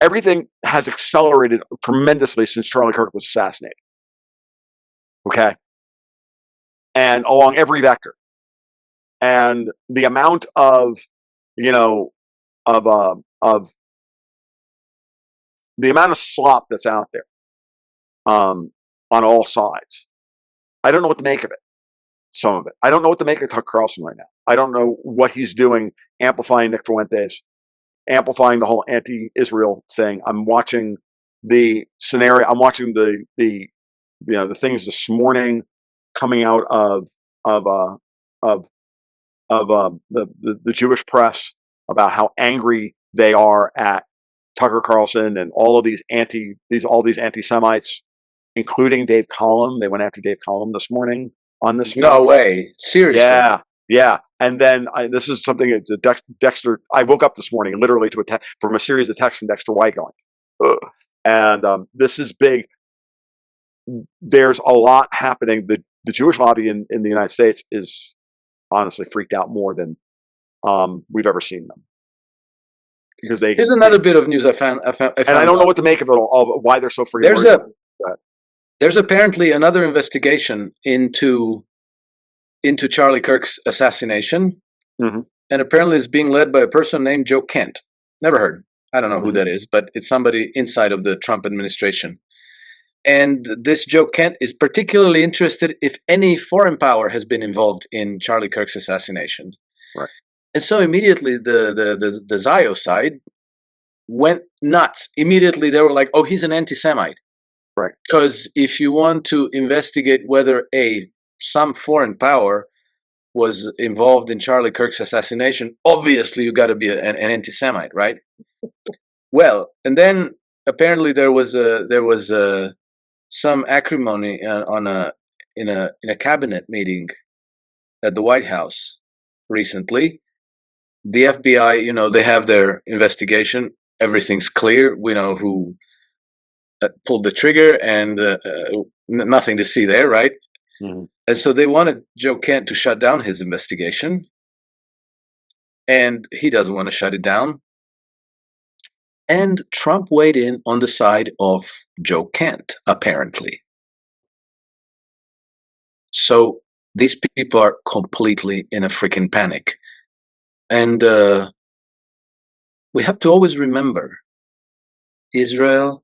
everything has accelerated tremendously since Charlie Kirk was assassinated. Okay, and along every vector, and the amount of of the amount of slop that's out there on all sides. I don't know what to make of it. Some of it. I don't know what to make of Tucker Carlson right now. I don't know what he's doing, amplifying Nick Fuentes, amplifying the whole anti-Israel thing. I'm watching the scenario. I'm watching the things this morning coming out of the Jewish press about how angry they are at Tucker Carlson and all of these anti-Semites, including Dave Collum. They went after Dave Collum this morning on this. No way. Seriously. Yeah. And then this is something that Dexter. I woke up this morning literally from a series of texts from Dexter White going, ugh. And this is big. There's a lot happening. The Jewish lobby in the United States is honestly freaked out more than we've ever seen them. Because here's another bit of news I found and I don't know what to make of it all. Why they're so freaking. There's apparently another investigation into Charlie Kirk's assassination, and apparently it's being led by a person named Joe Kent. Never heard. I don't know who that is, but it's somebody inside of the Trump administration. And this Joe Kent is particularly interested if any foreign power has been involved in Charlie Kirk's assassination. Right. And so immediately the Zio side went nuts. Immediately they were like, "Oh, he's an anti-Semite." Right. Because if you want to investigate whether some foreign power was involved in Charlie Kirk's assassination, obviously you got to be an anti-Semite, right? Well, and then apparently there was some acrimony in a cabinet meeting at the White House recently. The FBI, they have their investigation. Everything's clear. We know who pulled the trigger, and nothing to see there, right? And so they wanted Joe Kent to shut down his investigation, and he doesn't want to shut it down. And Trump weighed in on the side of Joe Kent, apparently. So these people are completely in a freaking panic. And we have to always remember, Israel,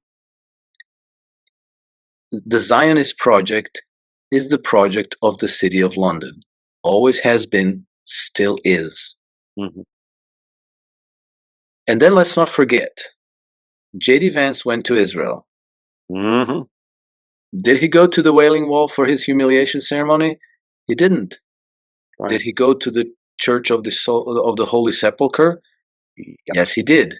the Zionist project is the project of the City of London. Always has been, still is. And then let's not forget, J.D. Vance went to Israel. Did he go to the Wailing Wall for his humiliation ceremony? He didn't. Right. Did he go to the Church of the Holy Sepulchre? Yes, he did.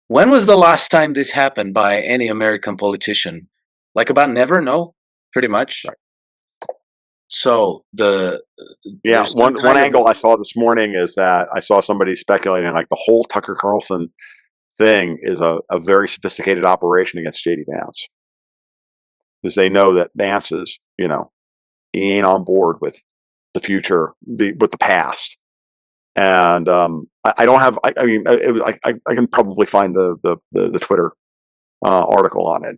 When was the last time this happened by any American politician? Like about never? No, pretty much. Right. So one angle I saw this morning is that I saw somebody speculating like the whole Tucker Carlson thing is a very sophisticated operation against J.D. Vance, because they know that Vance is, he ain't on board with the future, with the past. And I don't have. I can probably find the Twitter article on it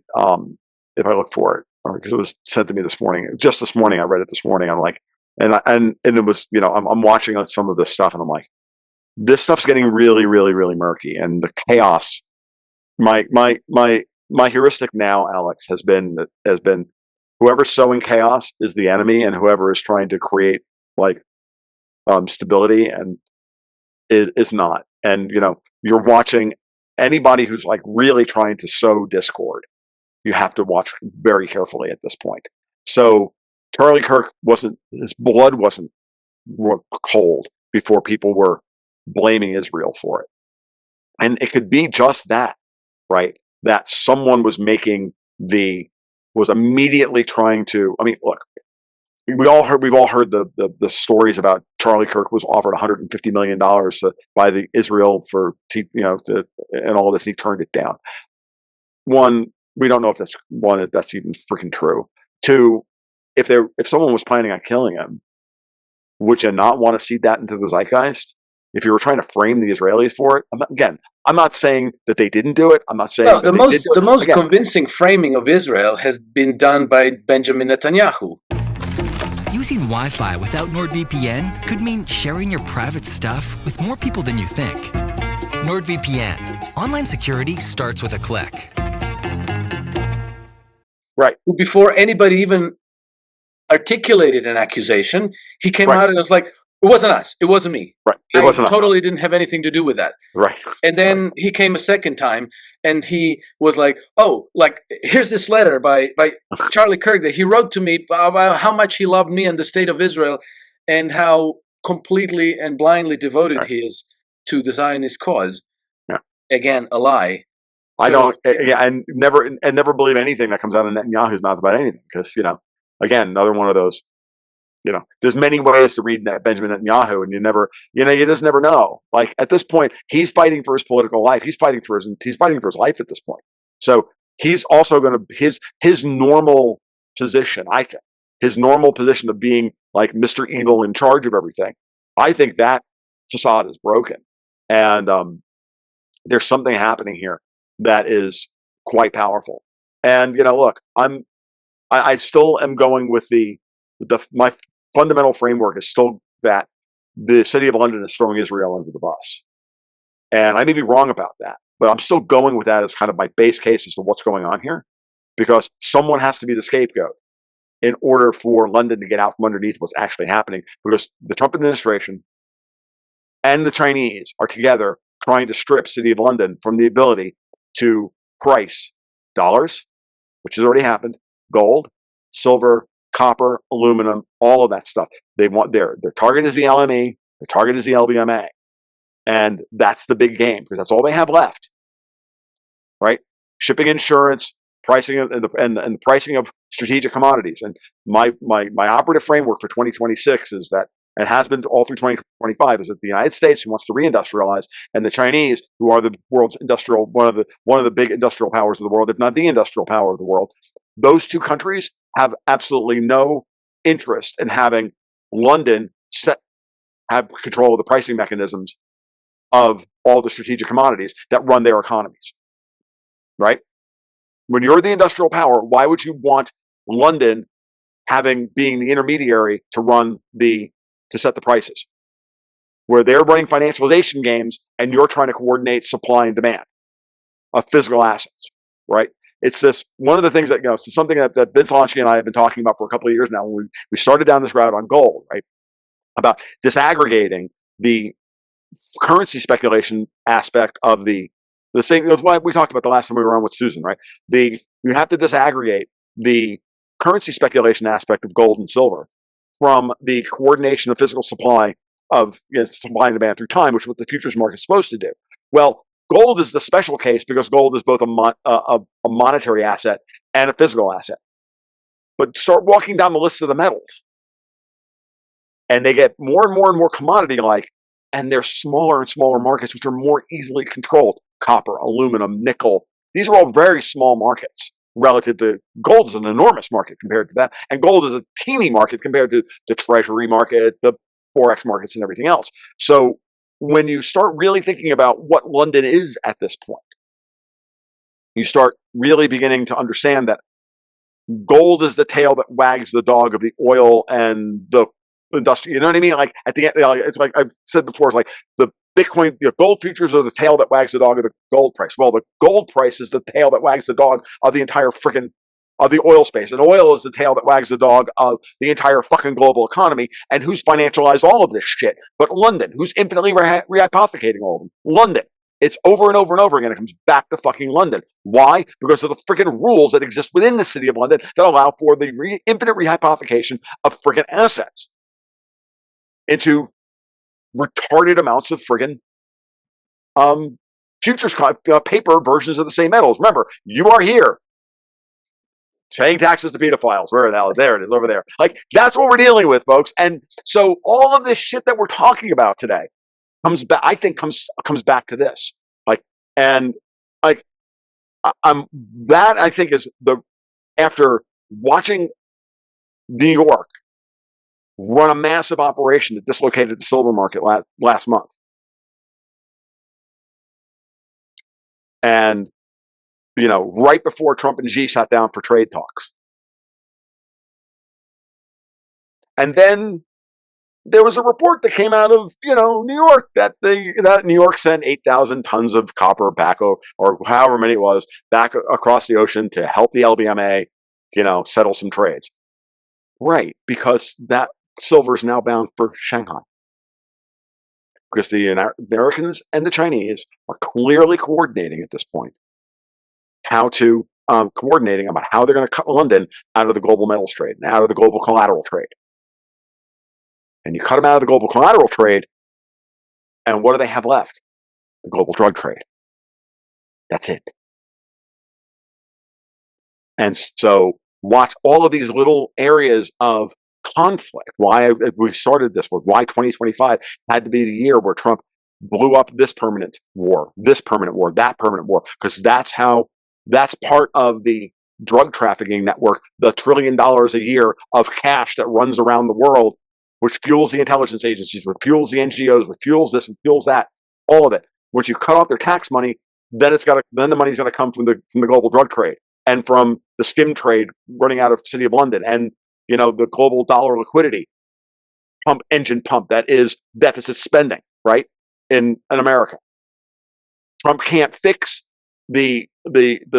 if I look for it, because it was sent to me this morning. Just this morning, I read it this morning. I'm like, and it was, I'm watching some of this stuff, and I'm like, this stuff's getting really, really, really murky, and the chaos. My heuristic now, Alex, has been whoever's sowing chaos is the enemy, and whoever is trying to create stability and it is not. And you're watching anybody who's like really trying to sow discord. You have to watch very carefully at this point. So Charlie Kirk his blood wasn't cold before people were blaming Israel for it. And it could be just that, right? That someone was immediately trying to, look, we've all heard the stories about Charlie Kirk was offered $150 million by the Israel and all this, and he turned it down. One, we don't know if that's even freaking true. Two, if someone was planning on killing him, would you not want to see that into the zeitgeist? if you were trying to frame the Israelis for it, I'm not saying that they didn't do it. I'm not saying Well, that they did do it. the most Again, convincing framing of Israel has been done by Benjamin Netanyahu. Using Wi-Fi without NordVPN could mean sharing your private stuff with more people than you think. NordVPN. Online security starts with a click. right. Before anybody even articulated an accusation, he came Right. out and was like, "It wasn't us. It wasn't me. Right. It I wasn't us. totally didn't have anything to do with that." Right. And then he came a second time, and he was like, "Oh, like here's this letter by Charlie Kirk that he wrote to me about how much he loved me and the state of Israel, and how completely and blindly devoted Right. he is to the Zionist cause." Yeah. Again, a lie. I So- don't, yeah, and never believe anything that comes out of Netanyahu's mouth about anything, because again, another one of those. There's many ways to read Benjamin Netanyahu, and you just never know. Like at this point, he's fighting for his political life. He's fighting for his life at this point. So he's also going to his normal position. I think his normal position of being like Mr. Evil in charge of everything. I think that facade is broken, and there's something happening here that is quite powerful. And look, I still am going with my fundamental framework is still that the city of London is throwing Israel under the bus. And I may be wrong about that, but I'm still going with that as kind of my base case as to what's going on here, because someone has to be the scapegoat in order for London to get out from underneath what's actually happening, because the Trump administration and the Chinese are together trying to strip City of London from the ability to price dollars, which has already happened, gold, silver, copper, aluminum, all of that stuff. They want their target is the LME, their target is the LBMA. And that's the big game, because that's all they have left. Right? Shipping, insurance, pricing and the pricing of strategic commodities. And my operative framework for 2026 is that, and has been all through 2025, is that the United States, who wants to reindustrialize, and the Chinese, who are the world's one of the big industrial powers of the world, if not the industrial power of the world, those two countries have absolutely no interest in having London have control of the pricing mechanisms of all the strategic commodities that run their economies. Right? When you're the industrial power, why would you want London being the intermediary to set the prices, where they're running financialization games and you're trying to coordinate supply and demand of physical assets, right? It's one of the things that, it's something that Vince Lonsky and I have been talking about for a couple of years now. When we started down this route on gold, right? About disaggregating the currency speculation aspect of the same. What we talked about the last time we were on with Susan, right? You have to disaggregate the currency speculation aspect of gold and silver from the coordination of physical supply of supply and demand through time, which is what the futures market is supposed to do. Well, gold is the special case because gold is both a monetary asset and a physical asset. But start walking down the list of the metals, and they get more and more and more commodity-like, and they're smaller and smaller markets, which are more easily controlled. Copper, aluminum, nickel. These are all very small markets relative to gold. Is an enormous market compared to that, and gold is a teeny market compared to the treasury market, the forex markets, and everything else. So when you start really thinking about what London is at this point, you start really beginning to understand that gold is the tail that wags the dog of the oil and the industry. You know what I mean? Like at the end, it's like I've said before, it's like the Bitcoin, gold futures are the tail that wags the dog of the gold price. Well, the gold price is the tail that wags the dog of the entire of the oil space. And oil is the tail that wags the dog of the entire fucking global economy. And who's financialized all of this shit? But London, who's infinitely rehypothecating all of them. London. It's over and over and over again. It comes back to fucking London. Why? Because of the freaking rules that exist within the city of London that allow for the infinite rehypothecation of freaking assets into retarded amounts of friggin' futures paper versions of the same metals. Remember, you are here paying taxes to pedophiles. Where the hell? There it is, over there. Like, that's what we're dealing with, folks. And so all of this shit that we're talking about today comes back. I think comes back to this. That I think is after watching New York run a massive operation that dislocated the silver market last month. And, right before Trump and Xi sat down for trade talks. And then there was a report that came out of, New York that New York sent 8,000 tons of copper back, or however many it was, back across the ocean to help the LBMA, settle some trades. Right, because that silver is now bound for Shanghai. Because the Americans and the Chinese are clearly coordinating at this point coordinating about how they're going to cut London out of the global metals trade and out of the global collateral trade. And you cut them out of the global collateral trade, and what do they have left? The global drug trade. That's it. And so watch all of these little areas of conflict. Why we started this with why 2025 had to be the year where Trump blew up this permanent war, that permanent war, because that's part of the drug trafficking network, the $1 trillion a year of cash that runs around the world, which fuels the intelligence agencies, which fuels the NGOs, which fuels this and fuels that, all of it. Once you cut off their tax money, then the money's got to come from the global drug trade and from the skim trade running out of the City of London, and the global dollar liquidity engine pump that is deficit spending, right, in America. Trump can't fix the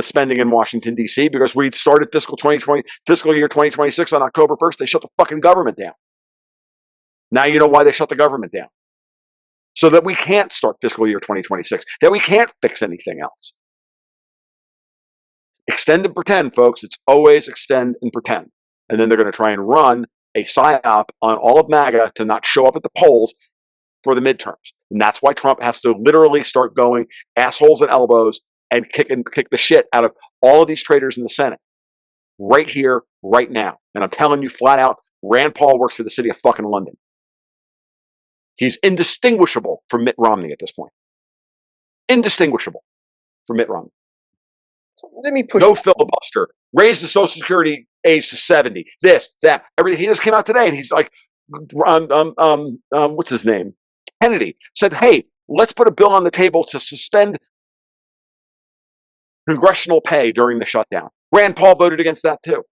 spending in Washington, D.C. because we started fiscal year 2026 on October 1st. They shut the fucking government down. Now you know why they shut the government down. So that we can't start fiscal year 2026, that we can't fix anything else. Extend and pretend, folks. It's always extend and pretend. And then they're going to try and run a psyop on all of MAGA to not show up at the polls for the midterms. And that's why Trump has to literally start going assholes and elbows and kick the shit out of all of these traitors in the Senate. Right here, right now. And I'm telling you flat out, Rand Paul works for the city of fucking London. He's indistinguishable from Mitt Romney at this point. Indistinguishable from Mitt Romney. Let me push. No filibuster. Raise the Social Security age to 70. This, that, everything. He just came out today and he's like, what's his name? Kennedy said, hey, let's put a bill on the table to suspend congressional pay during the shutdown. Rand Paul voted against that too.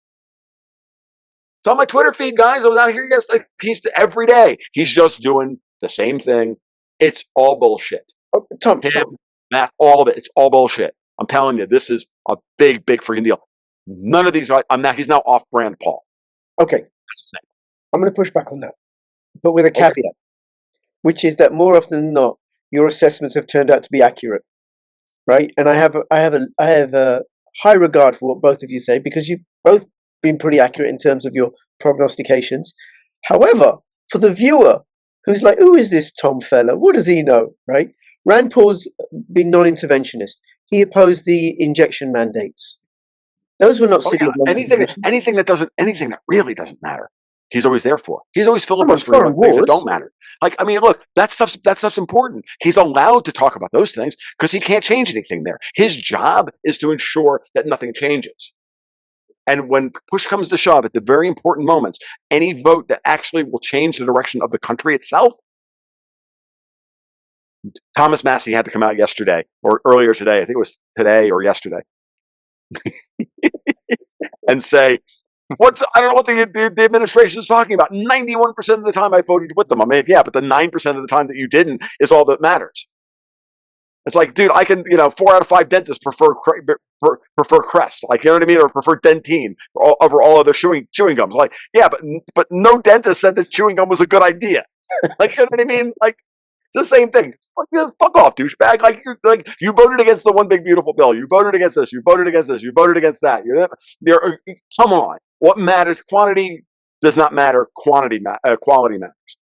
It's on my Twitter feed, guys. I was out here yesterday. Every day. He's just doing the same thing. It's all bullshit. Oh, Tom, Matt, all of it. It's all bullshit. I'm telling you, this is a big, big freaking deal. None of these are. He's now off brand Paul. Okay. That's his name. I'm going to push back on that, but with a caveat, which is that more often than not, your assessments have turned out to be accurate, right? And I have a high regard for what both of you say, because you've both been pretty accurate in terms of your prognostications. However, for the viewer who's like, who is this Tom fella? What does he know, right? Rand Paul's been non-interventionist. He opposed the injection mandates. Those were not city of London. Anything that really doesn't matter. He's always there for. He's always filibustering things that don't matter. Look, that stuff's important. He's allowed to talk about those things because he can't change anything there. His job is to ensure that nothing changes. And when push comes to shove at the very important moments, any vote that actually will change the direction of the country itself. Thomas Massey had to come out yesterday or earlier today. I think it was today or yesterday. And say, I don't know what the administration is talking about. 91% of the time I voted with them. I mean, yeah, but the 9% of the time that you didn't is all that matters. It's like, dude, I can, 4 out of 5 dentists prefer Crest, like, you know what I mean, or prefer Dentine over all other chewing gums. Like, yeah, but no dentist said that chewing gum was a good idea. Like, you know what I mean? Like, it's the same thing. Fuck off, douchebag. Like you voted against the one big beautiful bill. You voted against this. You voted against this. You voted against that. Come on. What matters? Quantity does not matter. Quality matters.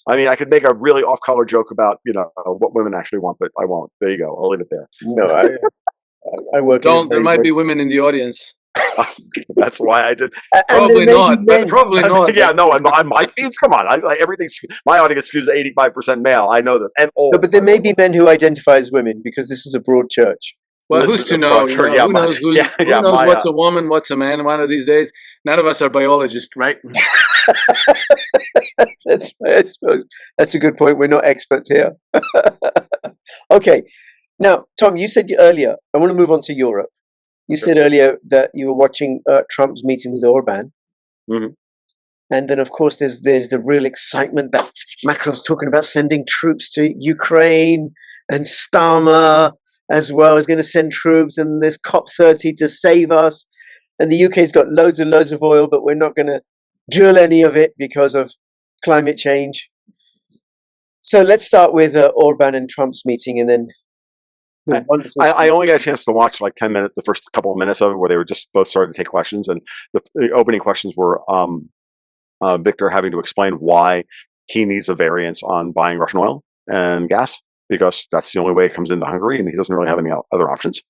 I mean, I could make a really off-color joke about what women actually want, but I won't. There you go. I'll leave it there. No, I work. Don't. There might be women in the audience. That's why I did. Probably not. But probably not. Yeah, no. On my feeds, come on. Everything's my audience skews 85% male. I know this, and old. No, but there may be men who identify as women because this is a broad church. Well, who's to know? Who knows? Who knows what's a woman, what's a man? One of these days, none of us are biologists, right? I suppose that's a good point. We're not experts here. Okay. Now, Tom, you said earlier, I want to move on to Europe. You said earlier that you were watching Trump's meeting with Orban. Mhm. And then, of course, there's the real excitement that Macron's talking about sending troops to Ukraine, and Starmer as well is going to send troops, and there's COP30 to save us. And the UK's got loads and loads of oil, but we're not going to drill any of it because of climate change. So let's start with Orban and Trump's meeting, and then the wonderful. I only got a chance to watch like 10 minutes, the first couple of minutes of it, where they were just both starting to take questions, and the opening questions were Victor having to explain why he needs a variance on buying Russian oil and gas, because that's the only way it comes into Hungary, and he doesn't really have any other options.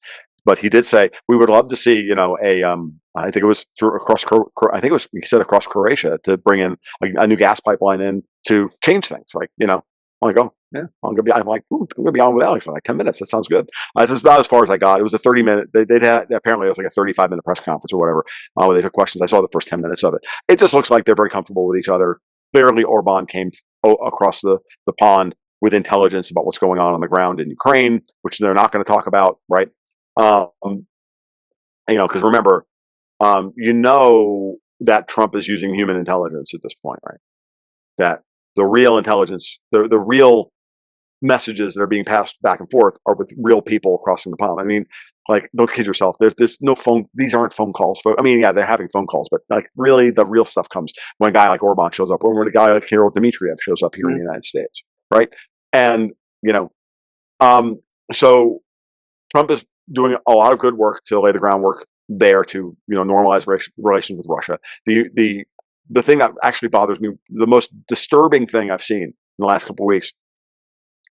But he did say we would love to see, I think it was I think it was, he said across Croatia, to bring in a new gas pipeline in to change things. Like, I'm like, oh yeah, I'm gonna be on with Alex in like 10 minutes. That sounds good. That's about as far as I got. It was a 30-minute. They'd had, apparently it was like a 35-minute press conference or whatever, where they took questions. I saw the first 10 minutes of it. It just looks like they're very comfortable with each other. Clearly, Orban came across the pond with intelligence about what's going on the ground in Ukraine, which they're not going to talk about, right? Because remember, that Trump is using human intelligence at this point, right? That the real intelligence, the real messages that are being passed back and forth are with real people crossing the pond. I mean, like, don't kid yourself. There's no phone. These aren't phone calls. I mean, yeah, they're having phone calls, but like really, the real stuff comes when a guy like Orban shows up, or when a guy like Kirill Dmitriev shows up here in the United States, right? And so Trump is doing a lot of good work to lay the groundwork there to normalize relations with Russia. The thing that actually bothers me, the most disturbing thing I've seen in the last couple of weeks,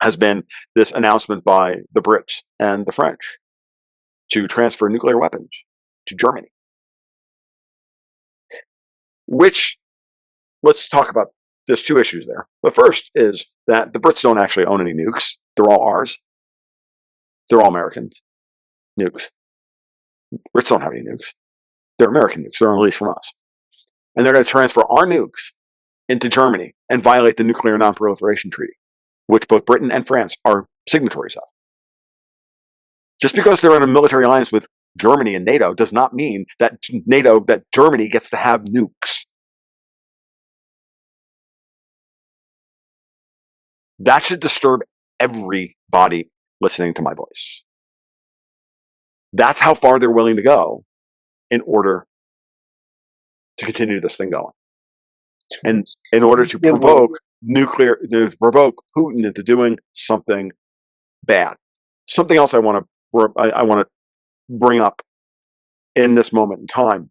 has been this announcement by the Brits and the French to transfer nuclear weapons to Germany. Which, let's talk about, there's two issues there. The first is that the Brits don't actually own any nukes. They're all ours. They're all American nukes. Brits don't have any nukes. They're American nukes. They're on lease from us. And they're going to transfer our nukes into Germany and violate the Nuclear Non-Proliferation Treaty, which both Britain and France are signatories of. Just because they're in a military alliance with Germany and NATO does not mean that Germany gets to have nukes. That should disturb everybody listening to my voice. That's how far they're willing to go in order to continue this thing going. And in order to provoke Putin into doing something bad. Something else I want to bring up in this moment in time.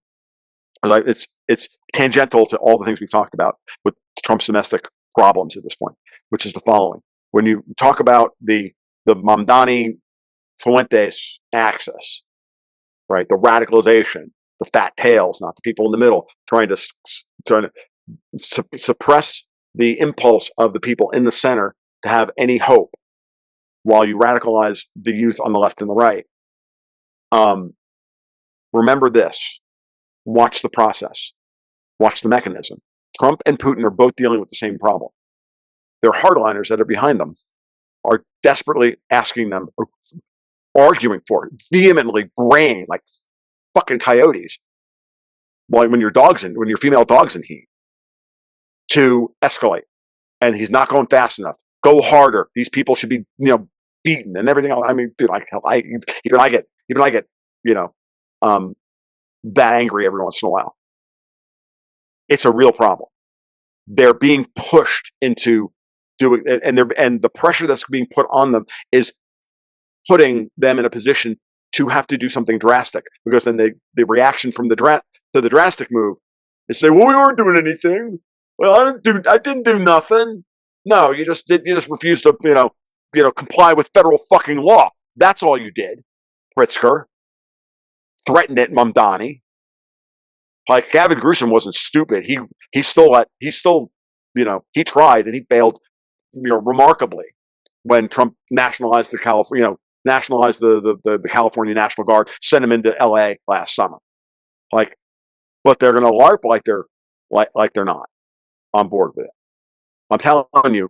It's tangential to all the things we've talked about with Trump's domestic problems at this point, which is the following. When you talk about the Mamdani Fuentes axis, right? The radicalization, the fat tails, not the people in the middle, trying to suppress the impulse of the people in the center to have any hope, while you radicalize the youth on the left and the right. Remember this. Watch the process. Watch the mechanism. Trump and Putin are both dealing with the same problem. Their hardliners that are behind them are desperately asking them, arguing for it, vehemently braying like fucking coyotes, when your female dog's in heat, to escalate. And he's not going fast enough. Go harder. These people should be, beaten and everything else. I mean, dude, even I get, that angry every once in a while. It's a real problem. They're being pushed into doing, and the pressure that's being put on them is putting them in a position to have to do something drastic, because then the reaction from the drastic move is say, well, we weren't doing anything. Well, I didn't do nothing. No, you just refused to, comply with federal fucking law. That's all you did. Pritzker threatened it, Mamdani. Like, Gavin Newsom wasn't stupid. He tried and he failed, remarkably, when Trump nationalized the California National Guard, sent him into LA last summer. But they're going to LARP like they're not on board with it. I'm telling you,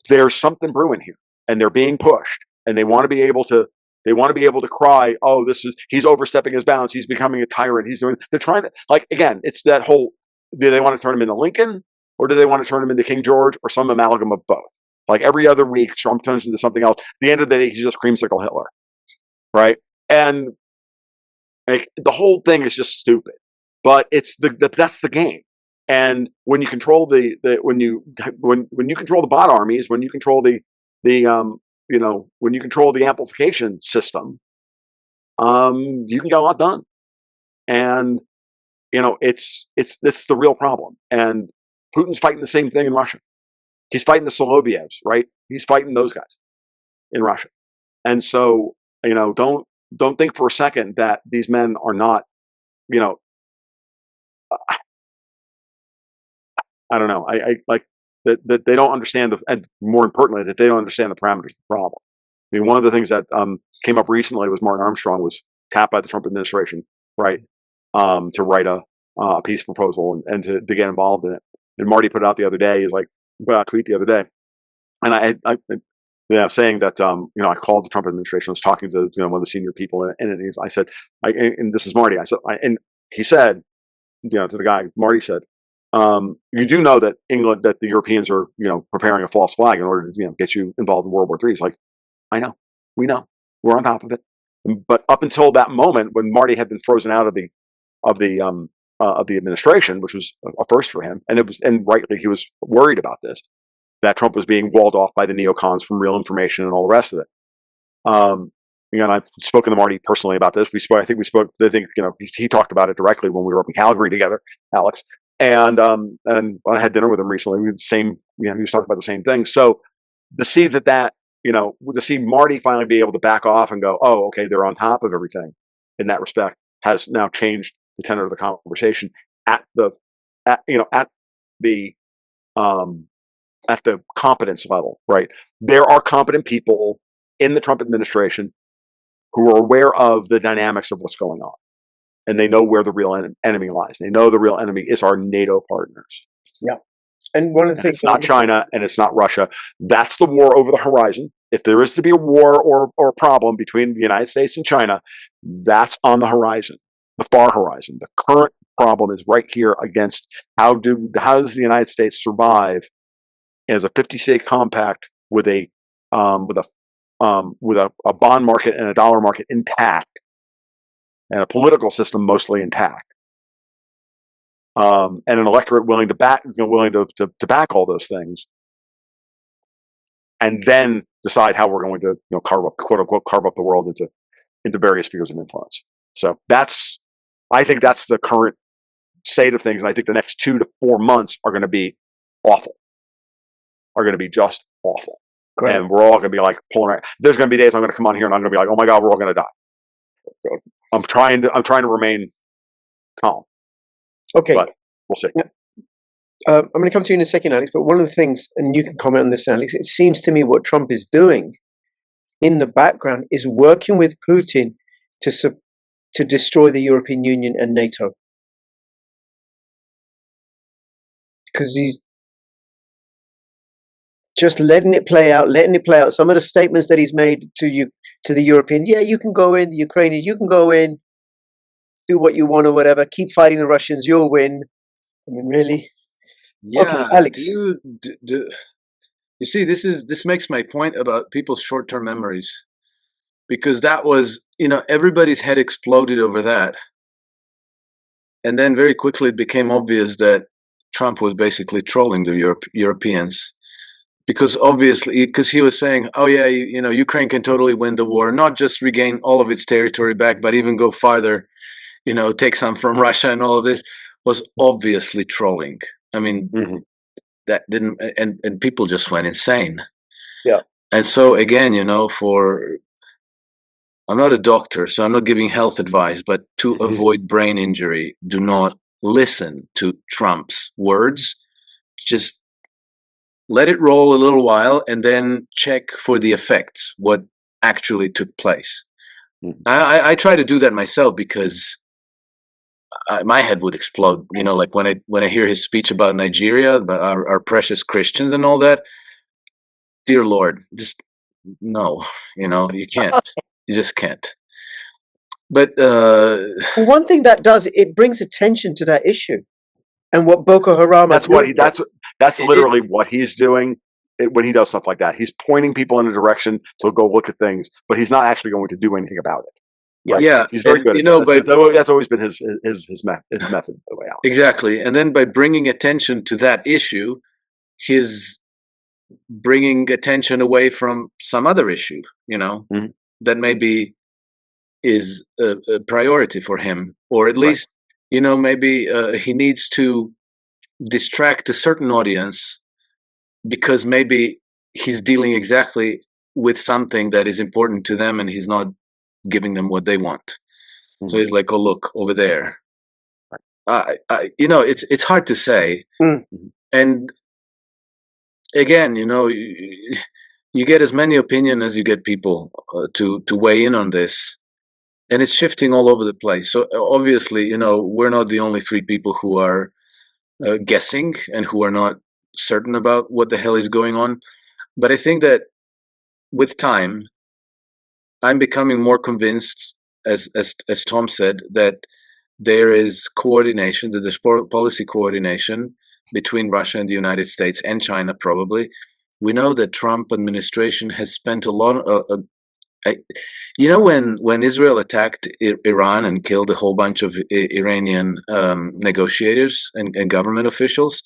there's something brewing here, and they're being pushed, and they want to be able to. They want to be able to cry, "Oh, he's overstepping his bounds. He's becoming a tyrant. They're trying to, like, again, it's that whole, do they want to turn him into Lincoln, or do they want to turn him into King George, or some amalgam of both? Like every other week, Trump turns into something else. At the end of the day, he's just creamsicle Hitler, right? And like, the whole thing is just stupid. But it's that's the game. And when you control when you control the bot armies, when you control when you control the amplification system, you can get a lot done. And it's the real problem. And Putin's fighting the same thing in Russia. He's fighting the Solovyevs, right? He's fighting those guys in Russia. And so, don't think for a second that these men are not, I don't know. I like that they don't understand and more importantly, that they don't understand the parameters of the problem. I mean, one of the things that came up recently was Martin Armstrong was tapped by the Trump administration, right, to write a peace proposal and to get involved in it. And Marty put it out the other day. He's like, put out a tweet the other day, and I saying that I called the Trump administration. I was talking to one of the senior people in it. I said, and this is Marty. I said, and he said, to the guy, Marty said, you do know that that the Europeans are, preparing a false flag in order to, get you involved in World War III. He's like, I know, we know, we're on top of it. But up until that moment, when Marty had been frozen out of the administration, which was a first for him, and rightly he was worried about this, that Trump was being walled off by the neocons from Real Information and all the rest of it. I've spoken to Marty personally about this. I think he talked about it directly when we were up in Calgary together, Alex. And I had dinner with him recently. He was talking about the same thing. So to see to see Marty finally be able to back off and go, oh, okay, they're on top of everything in that respect, has now changed the tenor of the conversation at the competence level, right? There are competent people in the Trump administration who are aware of the dynamics of what's going on. And they know where the real enemy lies. They know the real enemy is our NATO partners. Yeah. And one of the things, it's not China and it's not Russia. That's the war over the horizon. If there is to be a war or a problem between the United States and China, that's on the horizon, the far horizon. The current problem is right here against how does the United States survive as a 50-state compact with a bond market and a dollar market intact, and a political system mostly intact, and an electorate willing to back all those things, and then decide how we're going to carve up, quote unquote, carve up the world into various spheres of influence. So I think that's the current state of things, and I think the next 2 to 4 months are going to be awful. Are going to be just awful. Great. And we're all going to be like pulling right. There's going to be days I'm going to come on here and I'm going to be like, oh my God, we're all going to die. I'm trying to remain calm. Okay. But we'll see. Yeah. I'm going to come to you in a second, Alex, but one of the things, and you can comment on this, Alex, it seems to me what Trump is doing in the background is working with Putin to destroy the European Union and NATO. Because he's just letting it play out. Some of the statements that he's made to the Europeans, yeah, you can go in, the Ukrainians, you can go in, do what you want or whatever, keep fighting the Russians, you'll win. I mean, really? Yeah, okay, Alex. You see, this makes my point about people's short-term memories, because that was, everybody's head exploded over that. And then very quickly it became obvious that Trump was basically trolling the Europeans. Because he was saying, oh yeah, Ukraine can totally win the war, not just regain all of its territory back, but even go farther, take some from Russia, and all of this was obviously trolling. I mean, that didn't, and people just went insane. Yeah. And so again, I'm not a doctor, so I'm not giving health advice, but to avoid brain injury, do not listen to Trump's words. Just let it roll a little while and then check for the effects, what actually took place. I try to do that myself because my head would explode, like when I hear his speech about Nigeria, about our precious Christians and all that. Dear Lord, just no, you can't. You just can't. But Well, one thing that does, it brings attention to that issue and what Boko Haram are That's what doing. that's It- literally what he's doing when he does stuff like that. He's pointing people in a direction to go look at things, but he's not actually going to do anything about it. Right? Yeah, He's very and, good at that's always been his method the way out. exactly. And then by bringing attention to that issue, he's bringing attention away from some other issue, Mhm. that maybe is a priority for him, or at least, maybe he needs to distract a certain audience because maybe he's dealing exactly with something that is important to them and he's not giving them what they want. So he's like, oh, look over there. It's hard to say. Mm. And again, you get as many opinion as you get people to weigh in on this, and it's shifting all over the place. So obviously, we're not the only three people who are guessing and who are not certain about what the hell is going on. But I think that with time, I'm becoming more convinced, as Tom said, that there is coordination, that there's policy coordination between Russia and the United States and China, probably. We know that Trump administration has spent a lot when Israel attacked Iran and killed a whole bunch of Iranian negotiators and government officials,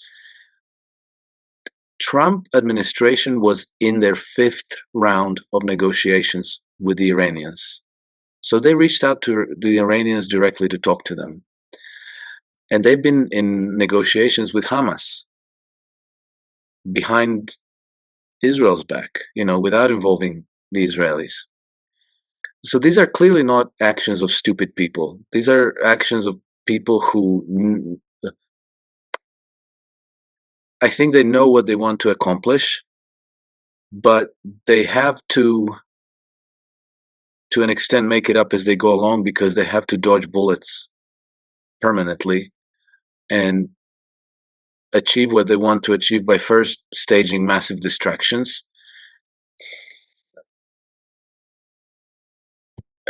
Trump administration was in their 5th round of negotiations with the Iranians. So they reached out to the Iranians directly to talk to them. And they've been in negotiations with Hamas behind Israel's back, without involving the Israelis. So these are clearly not actions of stupid people. These are actions of people who I think they know what they want to accomplish, but they have to an extent, make it up as they go along because they have to dodge bullets permanently and achieve what they want to achieve by first staging massive distractions.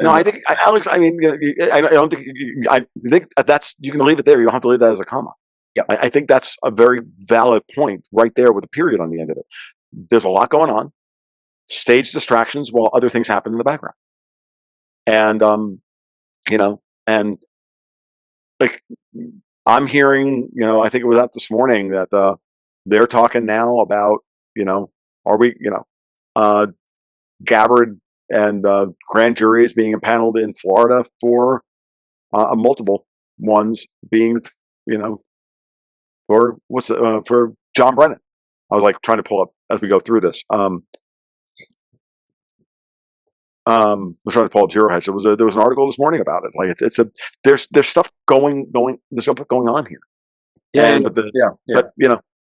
No, I think Alex. I mean, I don't think. I think that's you can leave it there. You don't have to leave that as a comma. Yeah, I think that's a very valid point right there with a period on the end of it. There's a lot going on. Stage distractions while other things happen in the background, and and like I'm hearing, I think it was out this morning that they're talking now about, are we, Gabbard and grand juries being impaneled in Florida for multiple ones being, for for John Brennan. I was like trying to pull up as we go through this. I was trying to pull up Zero Hedge. There was an article this morning about it. Like there's stuff there's stuff going on here. Yeah,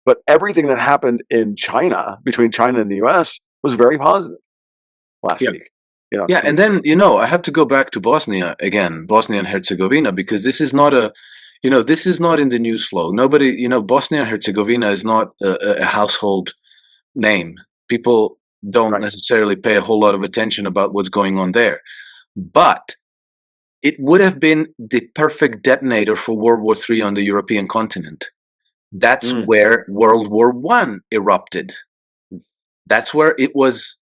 But everything that happened in China, between China and the U.S., was very positive last week. And then I have to go back to Bosnia again, Bosnia and Herzegovina, because this is not this is not in the news flow. Nobody, Bosnia and Herzegovina is not a household name. People don't necessarily pay a whole lot of attention about what's going on there, but it would have been the perfect detonator for World War III on the European continent. That's where World War I erupted. That's where it was.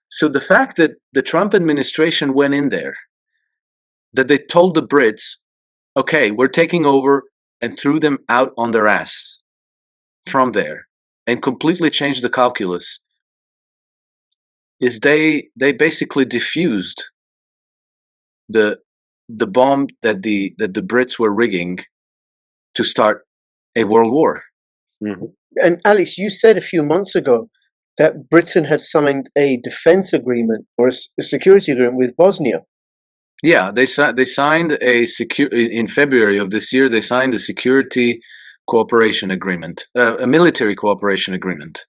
So the fact that the Trump administration went in there, that they told the Brits, okay, we're taking over, and threw them out on their ass from there and completely changed the calculus, is they basically diffused the bomb that the Brits were rigging to start a world war. Mm-hmm. And Alex, you said a few months ago that Britain had signed a defense agreement or a security agreement with Bosnia. Yeah, they signed in February of this year. They signed a security cooperation agreement, a military cooperation agreement.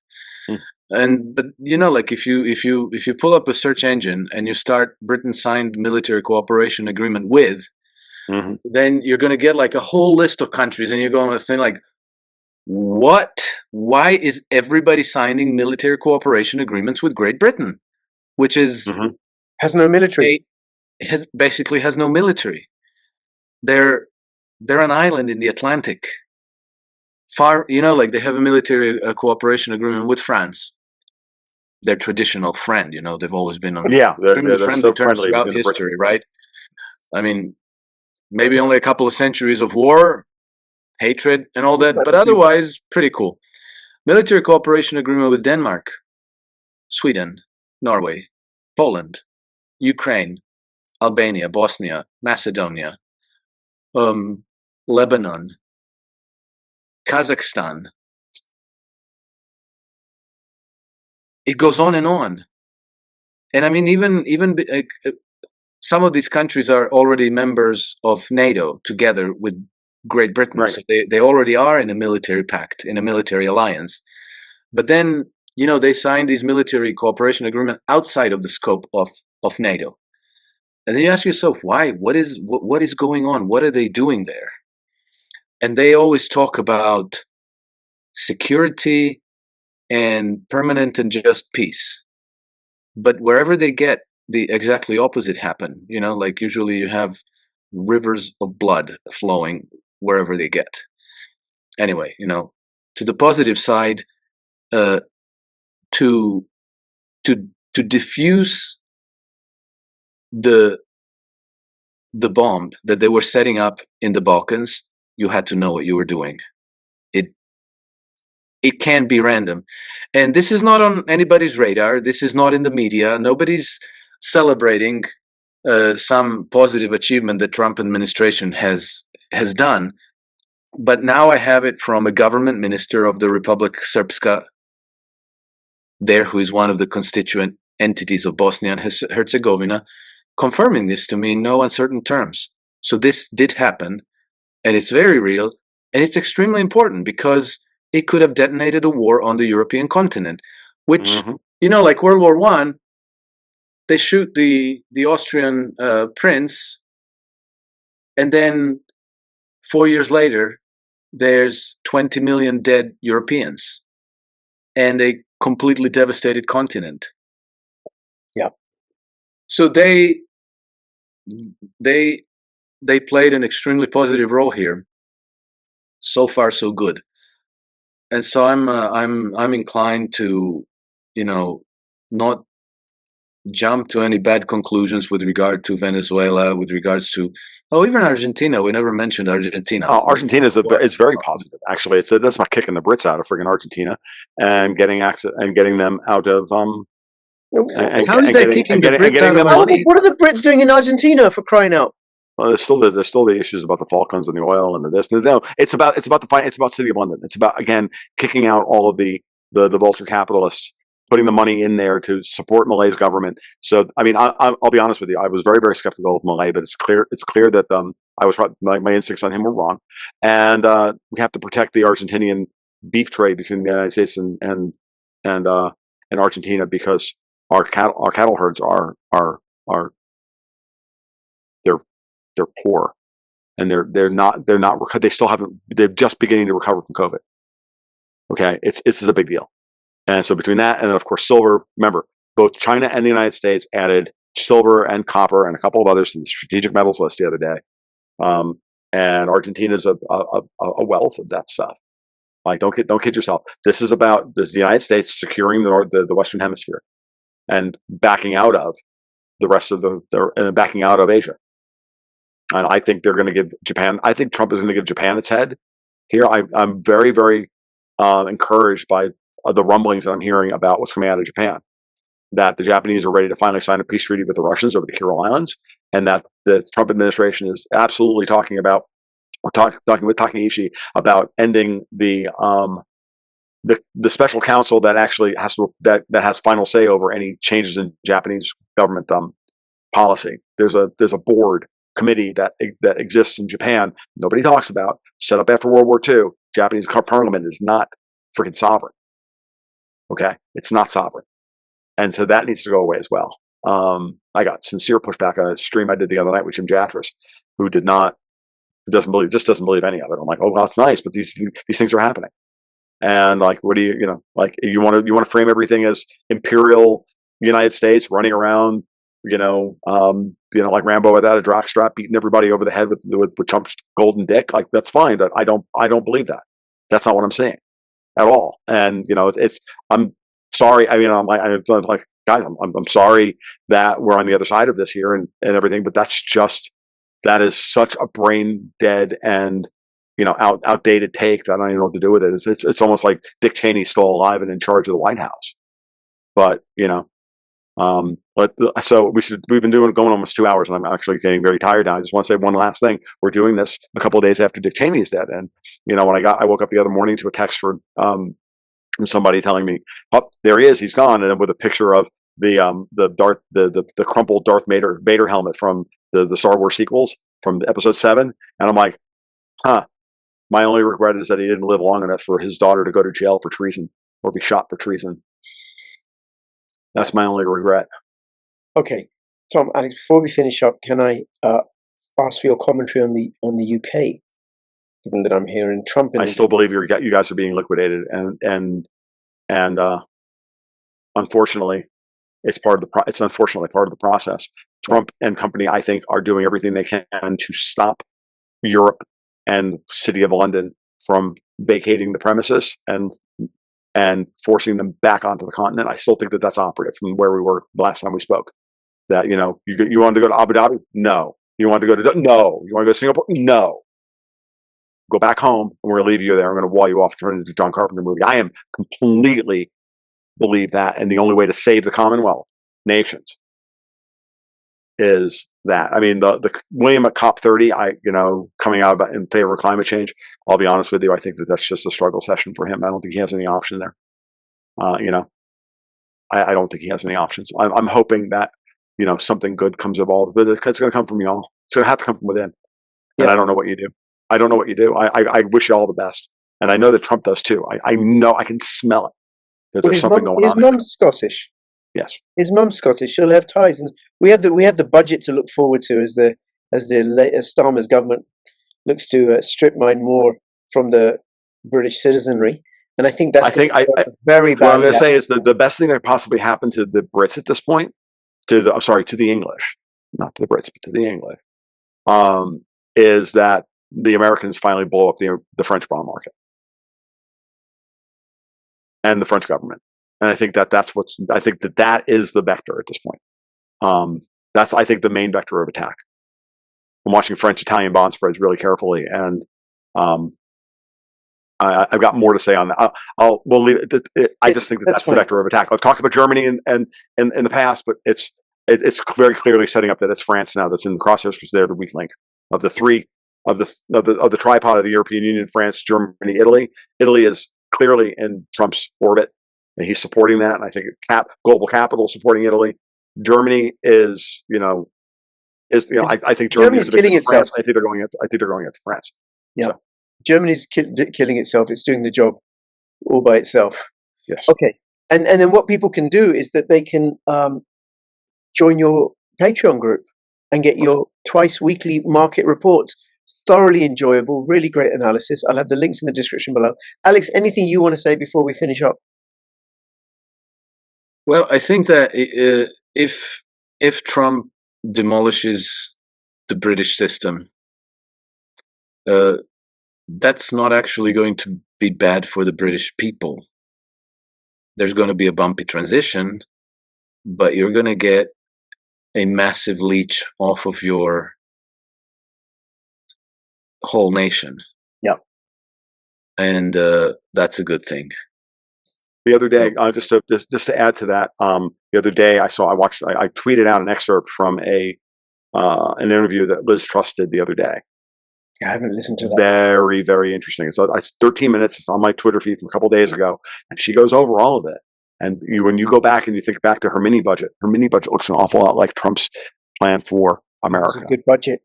But like if you pull up a search engine and you start Britain signed military cooperation agreement with, then you're going to get like a whole list of countries, and you're going to think like, why is everybody signing military cooperation agreements with Great Britain, which is Has no military. basically has no military. They're an island in the Atlantic. Far, like they have a military cooperation agreement with France, their traditional friend. They've always been on extremely they're friendly so terms friendly throughout between the Brits. history, right? I mean, maybe only a couple of centuries of war, hatred, and all that, but otherwise, pretty cool. Military cooperation agreement with Denmark, Sweden, Norway, Poland, Ukraine, Albania, Bosnia, Macedonia, Lebanon, Kazakhstan. It goes on and on. And I mean, even some of these countries are already members of NATO together with Great Britain. Right. So they already are in a military pact, in a military alliance. But then, they signed these military cooperation agreements outside of the scope of NATO. And then you ask yourself, why? What is going on? What are they doing there? And they always talk about security and permanent and just peace. But wherever they get, the exactly opposite happen. Like usually you have rivers of blood flowing wherever they get. Anyway, to the positive side, to diffuse the bomb that they were setting up in the Balkans, you had to know what you were doing. It can't be random. And this is not on anybody's radar. This is not in the media. Nobody's celebrating some positive achievement that Trump administration has done. But now I have it from a government minister of the Republic Srpska there, who is one of the constituent entities of Bosnia and Herzegovina, confirming this to me in no uncertain terms. So this did happen, and it's very real, and it's extremely important because it could have detonated a war on the European continent, which, like World War I, they shoot the Austrian prince, and then 4 years later, there's 20 million dead Europeans and a completely devastated continent. Yeah. So they played an extremely positive role here. So far, so good. And so I'm inclined to, not jump to any bad conclusions with regard to Venezuela, with regards to even Argentina. We never mentioned Argentina. Argentina is very positive. Actually, that's about kicking the Brits out of friggin' Argentina and getting access and getting them out of How is that kicking the Brits out of money? What are the Brits doing in Argentina, for crying out? Well, there's still the issues about the Falklands and the oil and the this. No, it's about the fight. It's about City of London. It's about, again, kicking out all of the vulture capitalists, putting the money in there to support Malay's government. So, I mean, I'll be honest with you. I was very, very skeptical of Malay, but it's clear that I was my instincts on him were wrong, and we have to protect the Argentinian beef trade between the United States and Argentina, because our cattle herds are they're poor, and they're just beginning to recover from COVID. Okay, it's a big deal. And so between that and, of course, silver, remember, both China and the United States added silver and copper and a couple of others to the strategic metals list the other day. And Argentina's a wealth of that stuff. Like, don't kid yourself. This is about the United States securing the Western Hemisphere and backing out of the rest of backing out of Asia. And I think they're going to give Japan. I think Trump is going to give Japan its head here. I'm very, very encouraged by the rumblings that I'm hearing about what's coming out of Japan, that the Japanese are ready to finally sign a peace treaty with the Russians over the Kuril Islands, and that the Trump administration is absolutely talking with Takaishi about ending the special counsel that actually that has final say over any changes in Japanese government policy. There's a board committee that exists in Japan, nobody talks about, set up after World War II. Japanese parliament is not freaking sovereign. Okay, it's not sovereign, and so that needs to go away as well. I got sincere pushback on a stream I did the other night with Jim Jatras, who doesn't believe any of it. I'm like, oh, well, that's nice, but these things are happening. And like, what do you like, you want to frame everything as imperial United States running around, like Rambo without a jockstrap, beating everybody over the head with Trump's golden dick. Like, that's fine, but I don't believe that. That's not what I'm saying at all. And I'm sorry. I mean, I'm like, guys, I'm sorry that we're on the other side of this here and everything, but that is such a brain dead and outdated take that I don't even know what to do with it. It's almost like Dick Cheney's still alive and in charge of the White House. But so we've been going almost 2 hours, and I'm actually getting very tired now. I just want to say one last thing. We're doing this a couple of days after Dick Cheney is dead, and when I woke up the other morning to a text from somebody telling me, "Oh, there he is, he's gone," and then with a picture of the crumpled Darth Vader helmet from the Star Wars sequels from Episode 7, and I'm like, huh. My only regret is that he didn't live long enough for his daughter to go to jail for treason or be shot for treason. That's my only regret. Okay, Tom, Alex, before we finish up, can I ask for your commentary on the UK? Given that I'm hearing Trump, I still believe you guys are being liquidated, and unfortunately, it's unfortunately part of the process. Trump and company, I think, are doing everything they can to stop Europe and City of London from vacating the premises and forcing them back onto the continent. I still think that that's operative from where we were the last time we spoke. That you wanted to go to Abu Dhabi? No. You wanted to go to no. You want to go to Singapore? No. Go back home, and we're going to leave you there. I'm going to wall you off and turn it into a John Carpenter movie. I am completely believe that, and the only way to save the Commonwealth nations is that. I mean, the William at COP30, coming out in favor of climate change. I'll be honest with you, I think that's just a struggle session for him. I don't think he has any option there. I don't think he has any options. I'm hoping that something good comes of all, but it's going to come from y'all. It's going to have to come from within. And I don't know what you do. I don't know what you do. I wish you all the best, and I know that Trump does too. I know, I can smell it. That there's something going on. His mum's Scottish. Yes, his mum's Scottish. She'll have ties, and we have the budget to look forward to as Starmer's government looks to strip mine more from the British citizenry. And I think that's very bad. What I'm going to say is that the best thing that could possibly happen to the Brits at this point, to the English, not to the Brits, but to the English, is that the Americans finally blow up the French bond market and the French government. And I think that is the vector at this point. That's, I think, the main vector of attack. I'm watching French-Italian bond spreads really carefully, and I've got more to say on that. We'll leave it. I just think that's the vector of attack. I've talked about Germany and in the past, but it's very clearly setting up that it's France now that's in the crosshairs because they're the weak link of the three of the tripod of the European Union: France, Germany, Italy. Italy is clearly in Trump's orbit, and he's supporting that. And I think global capital supporting Italy. Germany is, I think Germany is killing itself. I think they're going into France. Yeah, so. Germany's killing itself. It's doing the job all by itself. Yes. Okay. And then what people can do is that they can join your Patreon group and get your twice weekly market reports. Thoroughly enjoyable, really great analysis. I'll have the links in the description below. Alex, anything you want to say before we finish up? Well, I think that if Trump demolishes the British system, that's not actually going to be bad for the British people. There's going to be a bumpy transition, but you're going to get a massive leech off of your whole nation. Yeah. And that's a good thing. The other day, just to add to that, the other day I tweeted out an excerpt from an interview that Liz Truss did the other day. I haven't listened to that. Very, very interesting. So it's 13 minutes. It's on my Twitter feed from a couple of days ago, and she goes over all of it. And when you go back and you think back to her mini budget looks an awful lot like Trump's plan for America. It's a good budget.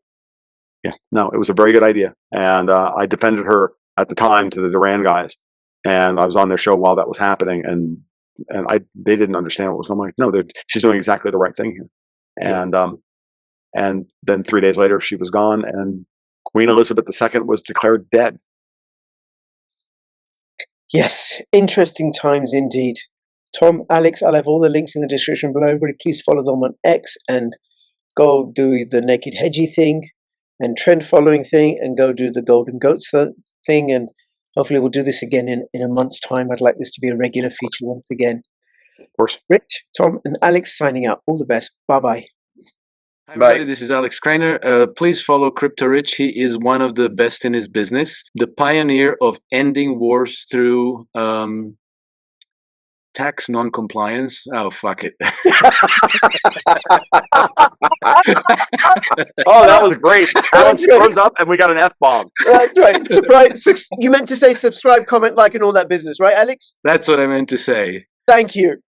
Yeah, no, it was a very good idea, and I defended her at the time to the Duran guys, and I was on their show while that was happening, and they didn't understand what was going on. I'm like, no, she's doing exactly the right thing here, and then 3 days later she was gone, and Queen Elizabeth II was declared dead. Yes, interesting times indeed. Tom, Alex, I'll have all the links in the description below. Everybody, please follow them on X and go do the Naked Hedgie thing and trend following thing and go do the Golden Goats thing. And hopefully we'll do this again in a month's time. I'd like this to be a regular feature once again. Of course. Rich, Tom, and Alex signing out. All the best. Bye-bye. Hi everybody, this is Alex Krainer. Please follow Crypto Rich. He is one of the best in his business, the pioneer of ending wars through tax non-compliance. Oh, fuck it. Oh, that was great. Alex rose up and we got an F-bomb. That's right. Surprise. You meant to say subscribe, comment, like, and all that business, right, Alex? That's what I meant to say. Thank you.